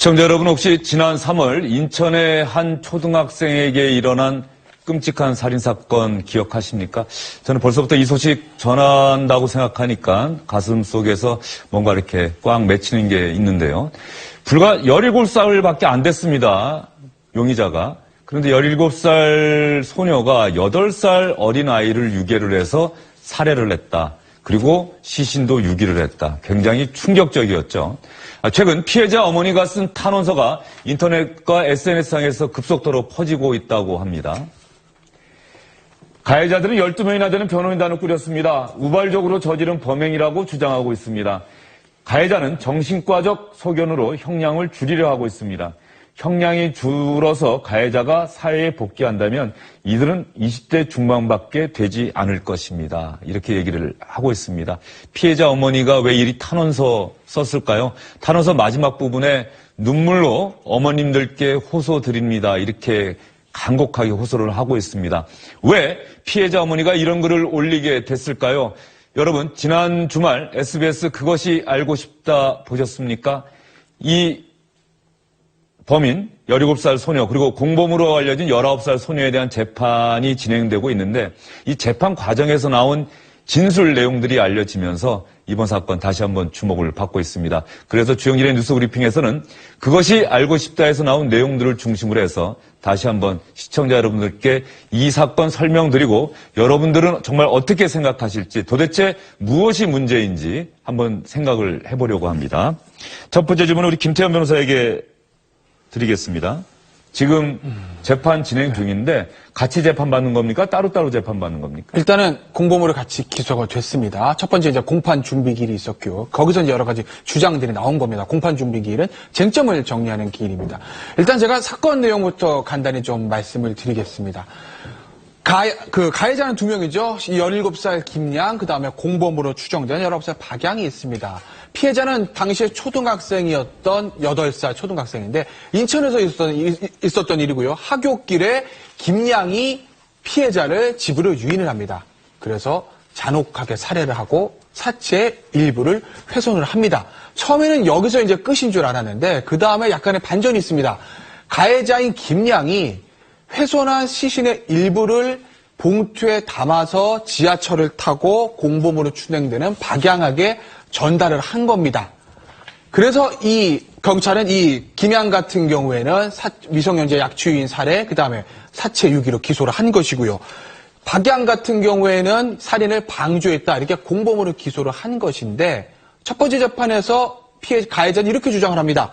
시청자 여러분, 혹시 지난 3월 인천의 한 초등학생에게 일어난 끔찍한 살인사건 기억하십니까? 저는 벌써부터 이 소식 전한다고 생각하니까 가슴 속에서 뭔가 이렇게 꽉 맺히는 게 있는데요. 불과 17살밖에 안 됐습니다. 용의자가. 그런데 17살 소녀가 8살 어린아이를 유괴를 해서 살해를 했다. 그리고 시신도 유기를 했다. 굉장히 충격적이었죠. 최근 피해자 어머니가 쓴 탄원서가 인터넷과 SNS상에서 급속도로 퍼지고 있다고 합니다. 가해자들은 12명이나 되는 변호인단을 꾸렸습니다. 우발적으로 저지른 범행이라고 주장하고 있습니다. 가해자는 정신과적 소견으로 형량을 줄이려 하고 있습니다. 형량이 줄어서 가해자가 사회에 복귀한다면 이들은 20대 중반밖에 되지 않을 것입니다. 이렇게 얘기를 하고 있습니다. 피해자 어머니가 왜 이리 탄원서 썼을까요? 탄원서 마지막 부분에 눈물로 어머님들께 호소드립니다. 이렇게 간곡하게 호소를 하고 있습니다. 왜 피해자 어머니가 이런 글을 올리게 됐을까요? 여러분, 지난 주말 SBS 그것이 알고 싶다 보셨습니까? 이 범인 17살 소녀 그리고 공범으로 알려진 19살 소녀에 대한 재판이 진행되고 있는데 이 재판 과정에서 나온 진술 내용들이 알려지면서 이번 사건 다시 한번 주목을 받고 있습니다. 그래서 주영진의 뉴스 브리핑에서는 그것이 알고 싶다에서 나온 내용들을 중심으로 해서 다시 한번 시청자 여러분들께 이 사건 설명드리고 여러분들은 정말 어떻게 생각하실지 도대체 무엇이 문제인지 한번 생각을 해보려고 합니다. 첫 번째 질문은 우리 김태현 변호사에게 드리겠습니다. 지금 재판 진행 중인데 같이 재판받는 겁니까? 따로따로 재판받는 겁니까? 일단은 공범으로 같이 기소가 됐습니다. 첫 번째 이제 공판 준비 기일이 있었고요. 거기서 이제 여러 가지 주장들이 나온 겁니다. 공판 준비 기일은 쟁점을 정리하는 기일입니다. 일단 제가 사건 내용부터 간단히 좀 말씀을 드리겠습니다. 가해자는 2명이죠. 17살 김양, 그 다음에 공범으로 추정된 19살 박양이 있습니다. 피해자는 당시에 초등학생이었던 8살 초등학생인데 인천에서 있었던 일이고요. 하굣길에 김양이 피해자를 집으로 유인을 합니다. 그래서 잔혹하게 살해를 하고 사체의 일부를 훼손을 합니다. 처음에는 여기서 이제 끝인 줄 알았는데 그 다음에 약간의 반전이 있습니다. 가해자인 김양이 훼손한 시신의 일부를 봉투에 담아서 지하철을 타고 공범으로 추정되는 박양에게 전달을 한 겁니다. 그래서 이 경찰은 이 김양 같은 경우에는 미성년자 약취유인 살해, 그 다음에 사체 유기로 기소를 한 것이고요. 박양 같은 경우에는 살인을 방조했다 이렇게 공범으로 기소를 한 것인데 첫 번째 재판에서 가해자는 이렇게 주장을 합니다.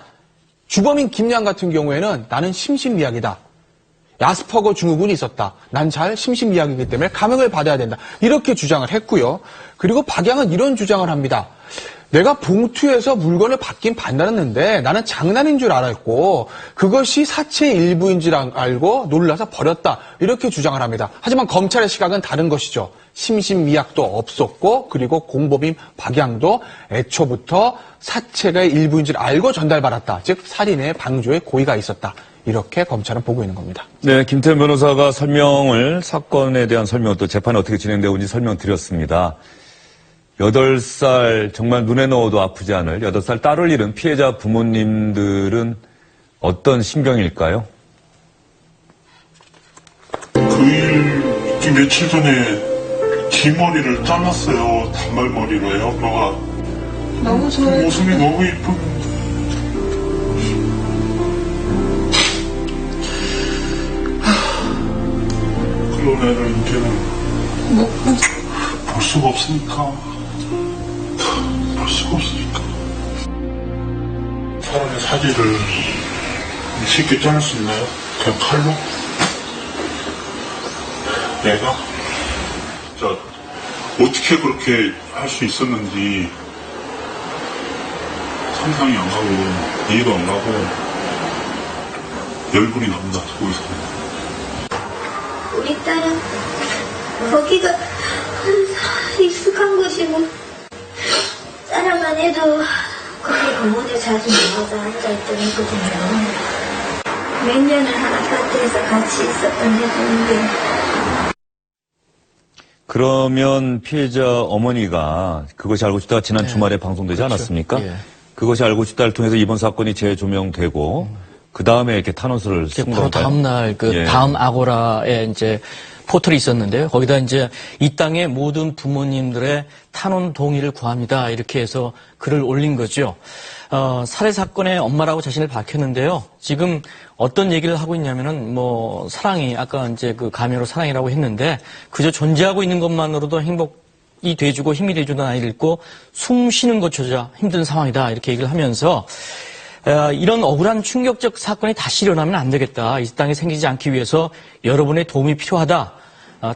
주범인 김양 같은 경우에는 나는 심신미약이다. 야스퍼거 증후군이 있었다. 난 잘 심신미약이기 때문에 감형을 받아야 된다. 이렇게 주장을 했고요. 그리고 박양은 이런 주장을 합니다. 내가 봉투에서 물건을 받긴 받았는데 나는 장난인 줄 알았고 그것이 사체의 일부인 줄 알고 놀라서 버렸다. 이렇게 주장을 합니다. 하지만 검찰의 시각은 다른 것이죠. 심신미약도 없었고 그리고 공범인 박양도 애초부터 사체가 일부인 줄 알고 전달받았다. 즉 살인의 방조의 고의가 있었다. 이렇게 검찰은 보고 있는 겁니다. 네, 김태현 변호사가 사건에 대한 설명, 또 재판이 어떻게 진행되고 있는지 설명드렸습니다. 8살, 정말 눈에 넣어도 아프지 않을 8살 딸을 잃은 피해자 부모님들은 어떤 심경일까요? 그 일, 며칠 전에 뒷머리를 잘랐어요. 단발머리로요. 너가 너무 좋아요. 모습이 너무 이쁜. 그런 애를 이제는 볼 수가 없으니까. 사람의 사지를 쉽게 자를 수 있나요? 그냥 칼로? 내가? 자, 어떻게 그렇게 할 수 있었는지 상상이 안 가고 이해도 안 가고 열불이 납니다. 거기서. 우리 딸은 거기가 익숙한 곳이고 따라만 해도 거기 공원에 자주 나가서 앉아있던 애거든요. 몇 년을 한 아파트에서 같이 있었던 애들인데. 그러면 피해자 어머니가 그것이 알고 싶다가 지난 주말에 방송되지 그렇죠. 않았습니까? 예. 그것이 알고 싶다를 통해서 이번 사건이 재조명되고 그 다음에 이렇게 탄원서를 쓴 바로 건가요? 다음 날 예. 다음 아고라에 이제 포털이 있었는데요. 거기다 이제 이 땅의 모든 부모님들의 탄원 동의를 구합니다. 이렇게 해서 글을 올린 거죠. 살해 사건의 엄마라고 자신을 밝혔는데요. 지금 어떤 얘기를 하고 있냐면은 사랑이 아까 이제 그 가면으로 사랑이라고 했는데 그저 존재하고 있는 것만으로도 행복이 돼주고 힘이 돼주는 아이를 잃고 숨 쉬는 것조차 힘든 상황이다. 이렇게 얘기를 하면서 이런 억울한 충격적 사건이 다시 일어나면 안 되겠다. 이 땅에 생기지 않기 위해서 여러분의 도움이 필요하다.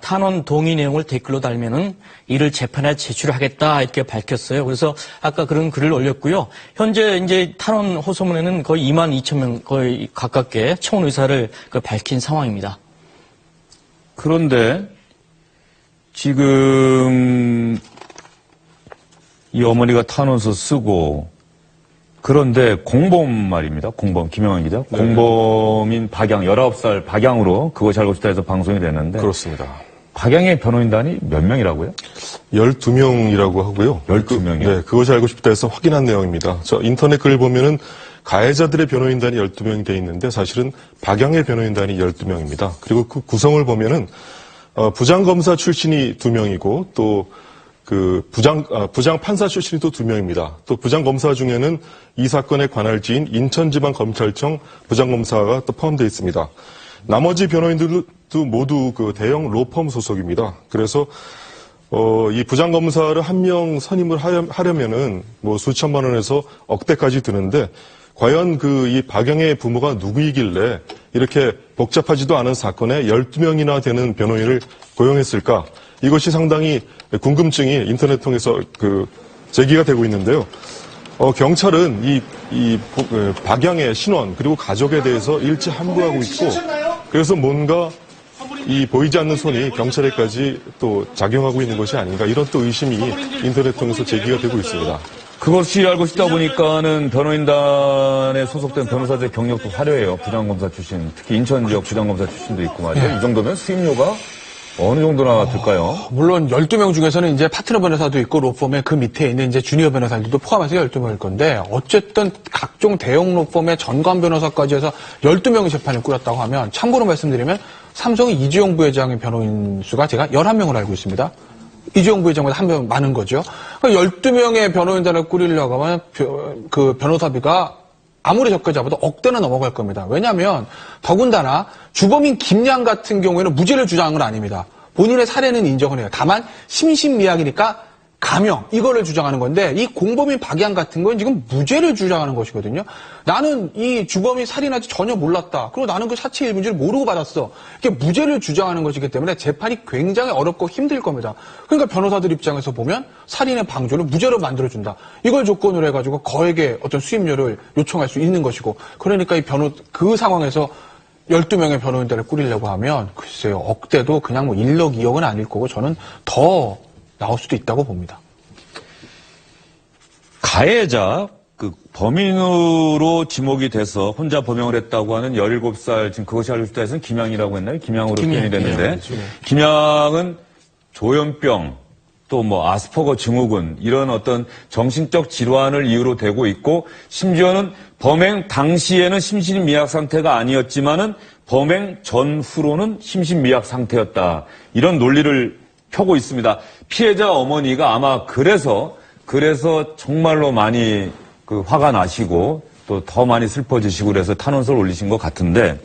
탄원 동의 내용을 댓글로 달면은 이를 재판에 제출하겠다 이렇게 밝혔어요. 그래서 아까 그런 글을 올렸고요. 현재 이제 탄원 호소문에는 거의 22,000명 거의 가깝게 청원 의사를 밝힌 상황입니다. 그런데 지금 이 어머니가 탄원서 쓰고 그런데 공범 말입니다. 공범 김영환 기자. 네. 공범인 박양 19살 박양으로 그것이 알고 싶다 해서 방송이 되는데 그렇습니다. 박양의 변호인단이 몇 명이라고요? 12명이라고 하고요. 12명이요? 네, 그것이 알고 싶다 해서 확인한 내용입니다. 저 인터넷 글을 보면은 가해자들의 변호인단이 12명이 돼 있는데 사실은 박양의 변호인단이 12명입니다. 그리고 그 구성을 보면은 부장검사 출신이 2명이고 또 부장 판사 출신이 또 2명입니다. 또 부장검사 중에는 이 사건의 관할지인 인천지방검찰청 부장검사가 또 포함되어 있습니다. 나머지 변호인들도 모두 그 대형 로펌 소속입니다. 그래서 이 부장검사를 한 명 선임을 하려면은 수천만 원에서 억대까지 드는데 과연 이 박영의 부모가 누구이길래 이렇게 복잡하지도 않은 사건에 12명이나 되는 변호인을 고용했을까? 이것이 상당히 궁금증이 인터넷 통해서 제기가 되고 있는데요. 경찰은 이 박양의 신원 그리고 가족에 대해서 일치 함구하고 있고 그래서 뭔가 이 보이지 않는 손이 경찰에까지 또 작용하고 있는 것이 아닌가 이런 또 의심이 인터넷 통해서 제기가 되고 있습니다. 그것이 알고 싶다 보니까는 변호인단에 소속된 변호사들의 경력도 화려해요. 부장검사 출신, 특히 인천 지역 부장검사 출신도 있고 말이에요. 이 정도면 수임료가 어느 정도나 들까요? 물론 12명 중에서는 이제 파트너 변호사도 있고 로펌의 그 밑에 있는 이제 주니어 변호사들도 포함해서 12명일 건데 어쨌든 각종 대형 로펌의 전관 변호사까지 해서 12명의 재판을 꾸렸다고 하면 참고로 말씀드리면 삼성의 이주영 부회장의 변호인 수가 제가 11명을 알고 있습니다. 이주영 부회장보다 한 명 많은 거죠. 12명의 변호인단을 꾸리려고 하면 그 변호사비가 아무리 적게 잡아도 억대는 넘어갈 겁니다. 왜냐하면 더군다나 주범인 김양 같은 경우에는 무죄를 주장한 건 아닙니다. 본인의 살해는 인정을 해요. 다만 심신미약이니까 감형 이거를 주장하는 건데 이 공범인 박양 같은 건 지금 무죄를 주장하는 것이거든요. 나는 이 주범이 살인하지 전혀 몰랐다. 그리고 나는 그 사체 일부인지를 모르고 받았어. 이게 무죄를 주장하는 것이기 때문에 재판이 굉장히 어렵고 힘들 겁니다. 그러니까 변호사들 입장에서 보면 살인의 방조를 무죄로 만들어준다. 이걸 조건으로 해가지고 거액의 어떤 수임료를 요청할 수 있는 것이고 그러니까 그 상황에서 12명의 변호인단을 꾸리려고 하면 글쎄요 억대도 그냥 1억 2억은 아닐 거고 저는 더 나올 수도 있다고 봅니다. 가해자, 범인으로 지목이 돼서 혼자 범행을 했다고 하는 17살, 지금 그것이 알고 싶다 해서는 김양이라고 했나요? 김양으로 표현이 됐는데, 김양은 조현병, 또 아스퍼거 증후군, 이런 어떤 정신적 질환을 이유로 되고 있고, 심지어는 범행 당시에는 심신미약 상태가 아니었지만은 범행 전후로는 심신미약 상태였다. 이런 논리를 펴고 있습니다. 피해자 어머니가 아마 그래서 정말로 많이 화가 나시고 또 더 많이 슬퍼지시고 그래서 탄원서를 올리신 것 같은데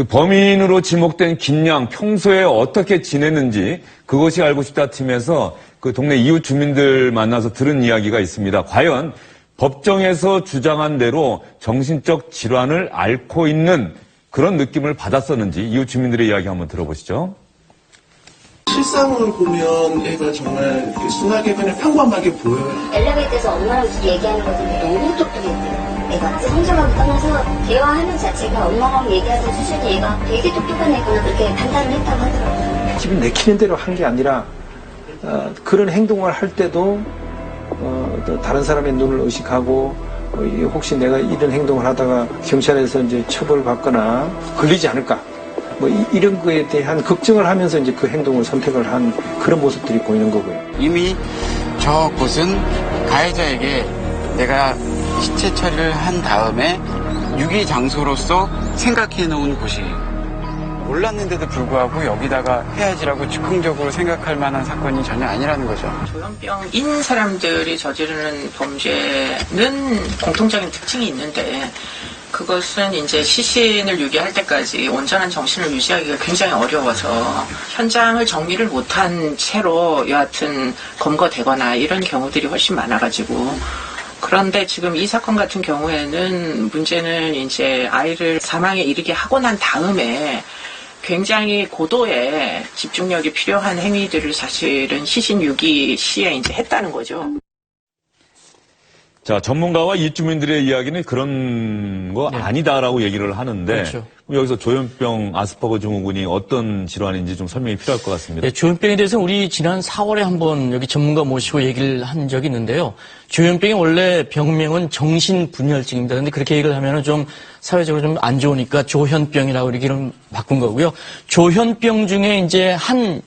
범인으로 지목된 김양 평소에 어떻게 지냈는지 그것이 알고 싶다 팀에서 동네 이웃 주민들 만나서 들은 이야기가 있습니다. 과연 법정에서 주장한 대로 정신적 질환을 앓고 있는 그런 느낌을 받았었는지 이웃 주민들의 이야기 한번 들어보시죠. 실상을 보면 애가 정말 순하게 그냥 평범하게 보여요. 엘리베이터에서 엄마랑 얘기하는 것들이 너무 똑똑했대요. 애가 성적하고 떠나서 대화하는 자체가 엄마랑 얘기하는 수준이 얘가 되게 똑똑한 애구나 그렇게 판단을 했다고 하더라고요. 집이 내키는 대로 한 게 아니라 그런 행동을 할 때도 또 다른 사람의 눈을 의식하고 혹시 내가 이런 행동을 하다가 경찰에서 이제 처벌을 받거나 걸리지 않을까 이런 거에 대한 걱정을 하면서 이제 그 행동을 선택을 한 그런 모습들이 보이는 거고요. 이미 저곳은 가해자에게 내가 시체 처리를 한 다음에 유기 장소로서 생각해 놓은 곳이에요. 몰랐는데도 불구하고 여기다가 해야지라고 즉흥적으로 생각할 만한 사건이 전혀 아니라는 거죠. 조현병인 사람들이 저지르는 범죄는 공통적인 특징이 있는데 그것은 이제 시신을 유기할 때까지 온전한 정신을 유지하기가 굉장히 어려워서 현장을 정리를 못한 채로 여하튼 검거되거나 이런 경우들이 훨씬 많아가지고 그런데 지금 이 사건 같은 경우에는 문제는 이제 아이를 사망에 이르게 하고 난 다음에 굉장히 고도의 집중력이 필요한 행위들을 사실은 시신 유기 시에 이제 했다는 거죠. 자, 전문가와 입주민들의 이야기는 그런 거 아니다라고 얘기를 하는데 그렇죠. 그럼 여기서 조현병 아스퍼거 증후군이 어떤 질환인지 좀 설명이 필요할 것 같습니다. 네, 조현병에 대해서 우리 지난 4월에 한번 여기 전문가 모시고 얘기를 한 적이 있는데요. 조현병의 원래 병명은 정신분열증입니다. 그런데 그렇게 얘기를 하면은 좀 사회적으로 좀 안 좋으니까 조현병이라고 이렇게 이름 바꾼 거고요. 조현병 중에 이제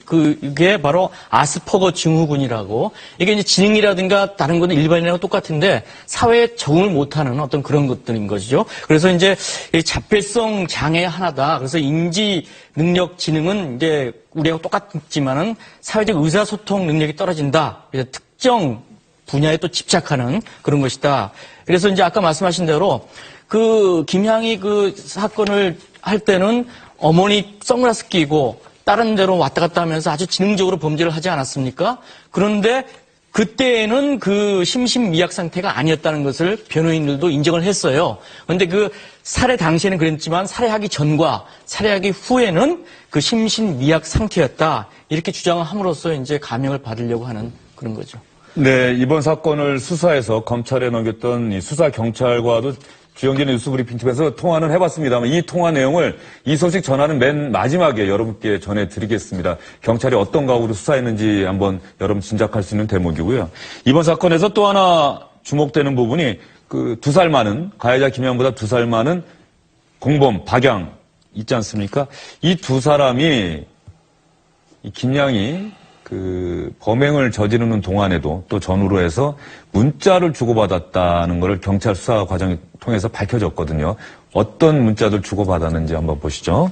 그게 바로 아스퍼거 증후군이라고 이게 이제 지능이라든가 다른 거는 일반인하고 똑같은데 사회에 적응을 못하는 어떤 그런 것들인 것이죠. 그래서 이제 자폐성 장애 하나다. 그래서 인지 능력 지능은 이제 우리하고 똑같지만은 사회적 의사소통 능력이 떨어진다. 그래서 특정 분야에 또 집착하는 그런 것이다. 그래서 이제 아까 말씀하신 대로 김향이 사건을 할 때는 어머니 선글라스 끼고 다른 데로 왔다 갔다 하면서 아주 지능적으로 범죄를 하지 않았습니까? 그런데 그때는 심신미약 상태가 아니었다는 것을 변호인들도 인정을 했어요. 그런데 살해 당시에는 그랬지만 살해하기 전과 살해하기 후에는 심신미약 상태였다. 이렇게 주장을 함으로써 이제 감형을 받으려고 하는 그런 거죠. 네, 이번 사건을 수사해서 검찰에 넘겼던 이 수사경찰과도 주영진 뉴스브리핑팀에서 통화는 해봤습니다만 이 통화 내용을 이 소식 전하는 맨 마지막에 여러분께 전해드리겠습니다. 경찰이 어떤 각오로 수사했는지 한번 여러분 짐작할 수 있는 대목이고요. 이번 사건에서 또 하나 주목되는 부분이 2살 많은 가해자 김양보다 2살 많은 공범 박양 있지 않습니까? 이 두 사람이 이 김양이 범행을 저지르는 동안에도 또 전후로 해서 문자를 주고받았다는 것을 경찰 수사 과정을 통해서 밝혀졌거든요. 어떤 문자들 주고받았는지 한번 보시죠.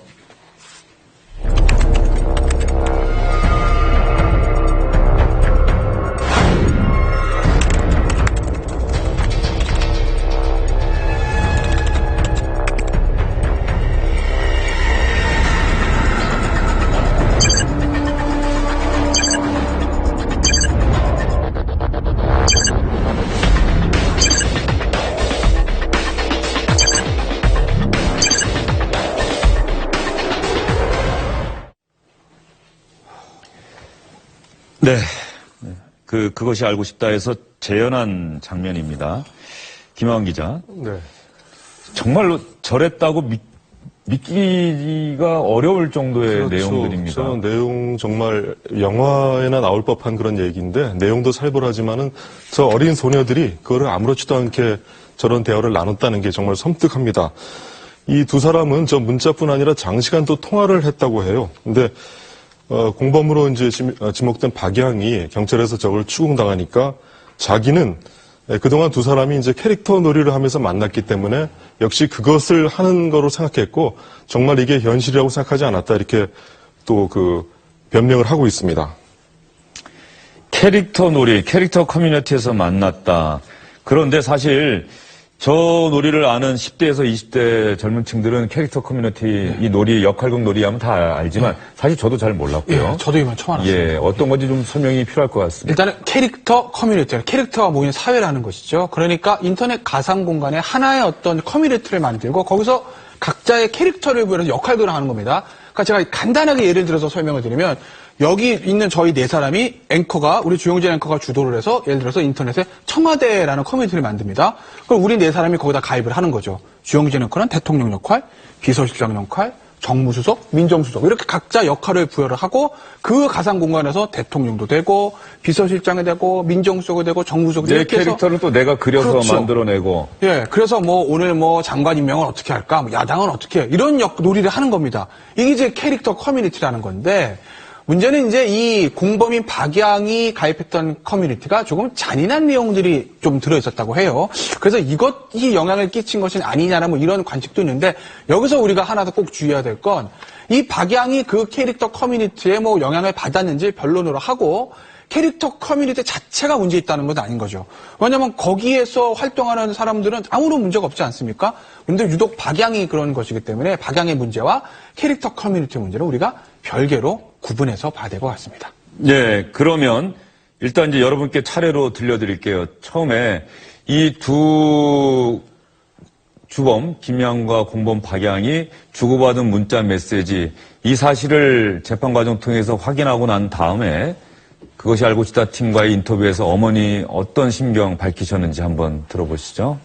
네. 그것이 알고 싶다 해서 재현한 장면입니다. 김하원 기자. 네. 정말로 저랬다고 믿기가 어려울 정도의 내용들입니다. 저 내용 정말 영화에나 나올 법한 그런 얘기인데 내용도 살벌하지만은 저 어린 소녀들이 그거를 아무렇지도 않게 저런 대화를 나눴다는 게 정말 섬뜩합니다. 이 두 사람은 저 문자뿐 아니라 장시간 또 통화를 했다고 해요. 근데 공범으로 이제 지목된 박양이 경찰에서 저걸 추궁당하니까 자기는 그동안 두 사람이 이제 캐릭터 놀이를 하면서 만났기 때문에 역시 그것을 하는 거로 생각했고 정말 이게 현실이라고 생각하지 않았다 이렇게 또 변명을 하고 있습니다. 캐릭터 놀이, 캐릭터 커뮤니티에서 만났다. 그런데 사실 저 놀이를 아는 10대에서 20대 젊은 층들은 캐릭터 커뮤니티 이 놀이, 역할극 놀이 하면 다 알지만 사실 저도 잘 몰랐고요. 예, 저도 이번 처음 알았어요. 예, 어떤 건지 좀 설명이 필요할 것 같습니다. 일단은 캐릭터 커뮤니티, 캐릭터가 모이는 사회라는 것이죠. 그러니까 인터넷 가상 공간에 하나의 어떤 커뮤니티를 만들고 거기서 각자의 캐릭터를 부여해서 역할들을 하는 겁니다. 그러니까 제가 간단하게 예를 들어서 설명을 드리면 여기 있는 저희 네 사람이 우리 주영진 앵커가 주도를 해서 예를 들어서 인터넷에 청와대라는 커뮤니티를 만듭니다. 그럼 우리 네 사람이 거기다 가입을 하는 거죠. 주영진 앵커는 대통령 역할, 비서실장 역할, 정무수석, 민정수석 이렇게 각자 역할을 부여를 하고 그 가상 공간에서 대통령도 되고 비서실장이 되고 민정수석이 되고 정무수석이 내 이렇게 캐릭터를 또 내가 그려서 그렇죠. 만들어내고 예, 그래서 오늘 장관 임명을 어떻게 할까? 야당은 어떻게 해? 이런 놀이를 하는 겁니다. 이게 이제 캐릭터 커뮤니티라는 건데 문제는 이제 이 공범인 박양이 가입했던 커뮤니티가 조금 잔인한 내용들이 좀 들어있었다고 해요. 그래서 이것이 영향을 끼친 것이 아니냐는 뭐 이런 관측도 있는데 여기서 우리가 하나 더 꼭 주의해야 될 건 이 박양이 그 캐릭터 커뮤니티에 뭐 영향을 받았는지 변론으로 하고 캐릭터 커뮤니티 자체가 문제 있다는 건 아닌 거죠. 왜냐하면 거기에서 활동하는 사람들은 아무런 문제가 없지 않습니까? 근데 유독 박양이 그런 것이기 때문에 박양의 문제와 캐릭터 커뮤니티 문제를 우리가 별개로 구분해서 봐야 될 것 같습니다. 네, 그러면 일단 이제 여러분께 차례로 들려드릴게요. 처음에 이 두 주범 김양과 공범 박양이 주고받은 문자 메시지 이 사실을 재판 과정 통해서 확인하고 난 다음에 그것이 알고 싶다 팀과의 인터뷰에서 어머니 어떤 심경 밝히셨는지 한번 들어보시죠.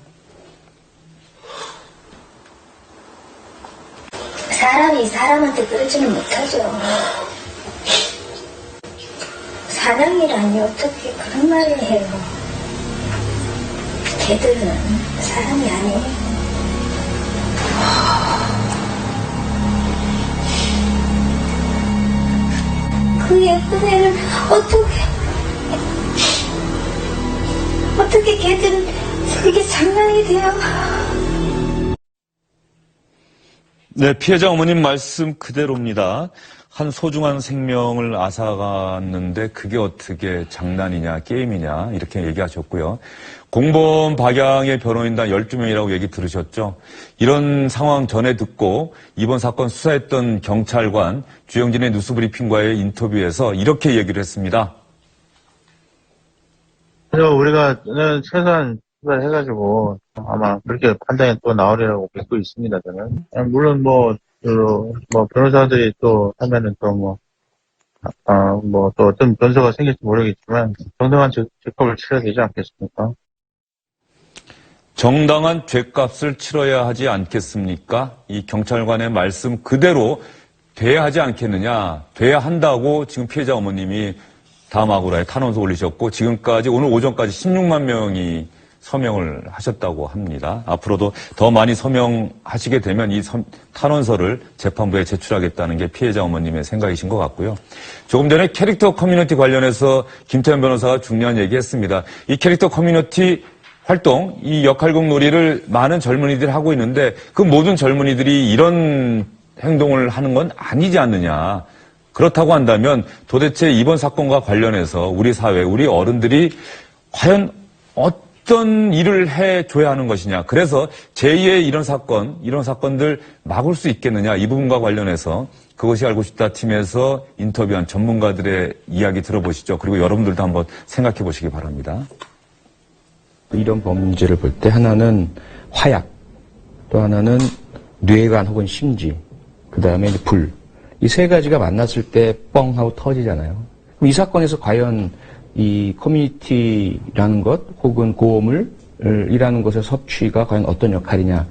사람이 사람한테 그러지는 못하죠. 사냥이라니 어떻게 그런 말을 해요. 걔들은 사람이 아니에요. 그 예쁜 애를 어떻게 걔들은 그게 장난이 돼요? 네, 피해자 어머님 말씀 그대로입니다. 한 소중한 생명을 앗아갔는데 그게 어떻게 장난이냐, 게임이냐 이렇게 얘기하셨고요. 공범 박양의 변호인단 12명이라고 얘기 들으셨죠? 이런 상황 전에 듣고 이번 사건 수사했던 경찰관 주영진의 뉴스브리핑과의 인터뷰에서 이렇게 얘기를 했습니다. 우리가 최소한 수사해가지고 아마 그렇게 판단이 또 나오리라고 믿고 있습니다. 저는 물론 변호사들이 또 하면은 또 또 어떤 변수가 생길지 모르겠지만 정당한 죄값을 치러야 되지 않겠습니까? 정당한 죄값을 치러야 하지 않겠습니까? 이 경찰관의 말씀 그대로 돼야 하지 않겠느냐, 돼야 한다고 지금 피해자 어머님이 다음 아고라에 탄원서 올리셨고 지금까지 오늘 오전까지 16만 명이 서명을 하셨다고 합니다. 앞으로도 더 많이 서명하시게 되면 이 탄원서를 재판부에 제출하겠다는 게 피해자 어머님의 생각이신 것 같고요. 조금 전에 캐릭터 커뮤니티 관련해서 김태현 변호사가 중요한 얘기했습니다. 이 캐릭터 커뮤니티 활동, 이 역할극 놀이를 많은 젊은이들이 하고 있는데 그 모든 젊은이들이 이런 행동을 하는 건 아니지 않느냐. 그렇다고 한다면 도대체 이번 사건과 관련해서 우리 사회, 우리 어른들이 과연 어떤 일을 해줘야 하는 것이냐. 그래서 제2의 이런 사건들 막을 수 있겠느냐. 이 부분과 관련해서 그것이 알고 싶다 팀에서 인터뷰한 전문가들의 이야기 들어보시죠. 그리고 여러분들도 한번 생각해 보시기 바랍니다. 이런 범죄를 볼 때 하나는 화약, 또 하나는 뇌관 혹은 심지, 그 다음에 불. 이 세 가지가 만났을 때 뻥 하고 터지잖아요. 그럼 이 사건에서 과연 이 커뮤니티라는 것 혹은 고음을이라는 것의 섭취가 과연 어떤 역할이냐.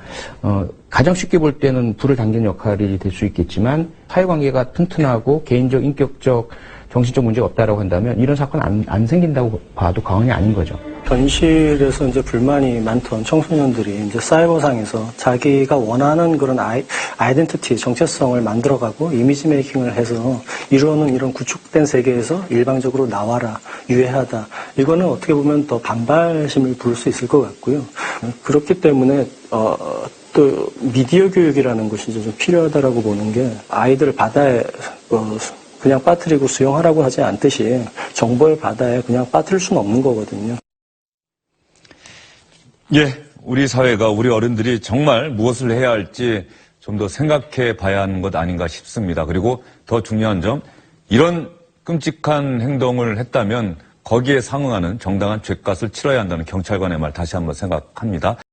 가장 쉽게 볼 때는 불을 당기는 역할이 될 수 있겠지만 사회관계가 튼튼하고 개인적, 인격적, 정신적 문제가 없다라고 한다면 이런 사건 안 생긴다고 봐도 과언이 아닌 거죠. 현실에서 이제 불만이 많던 청소년들이 이제 사이버상에서 자기가 원하는 그런 아이덴티티, 정체성을 만들어가고 이미지 메이킹을 해서 이루어는 이런 구축된 세계에서 일방적으로 나와라, 유해하다. 이거는 어떻게 보면 더 반발심을 부를 수 있을 것 같고요. 그렇기 때문에 또 미디어 교육이라는 것이 좀 필요하다라고 보는 게 아이들을 바다에 그냥 빠뜨리고 수영하라고 하지 않듯이 정보의 바다에 그냥 빠뜨릴 수는 없는 거거든요. 예, 우리 사회가, 우리 어른들이 정말 무엇을 해야 할지 좀 더 생각해 봐야 하는 것 아닌가 싶습니다. 그리고 더 중요한 점, 이런 끔찍한 행동을 했다면 거기에 상응하는 정당한 죄값을 치러야 한다는 경찰관의 말 다시 한번 생각합니다.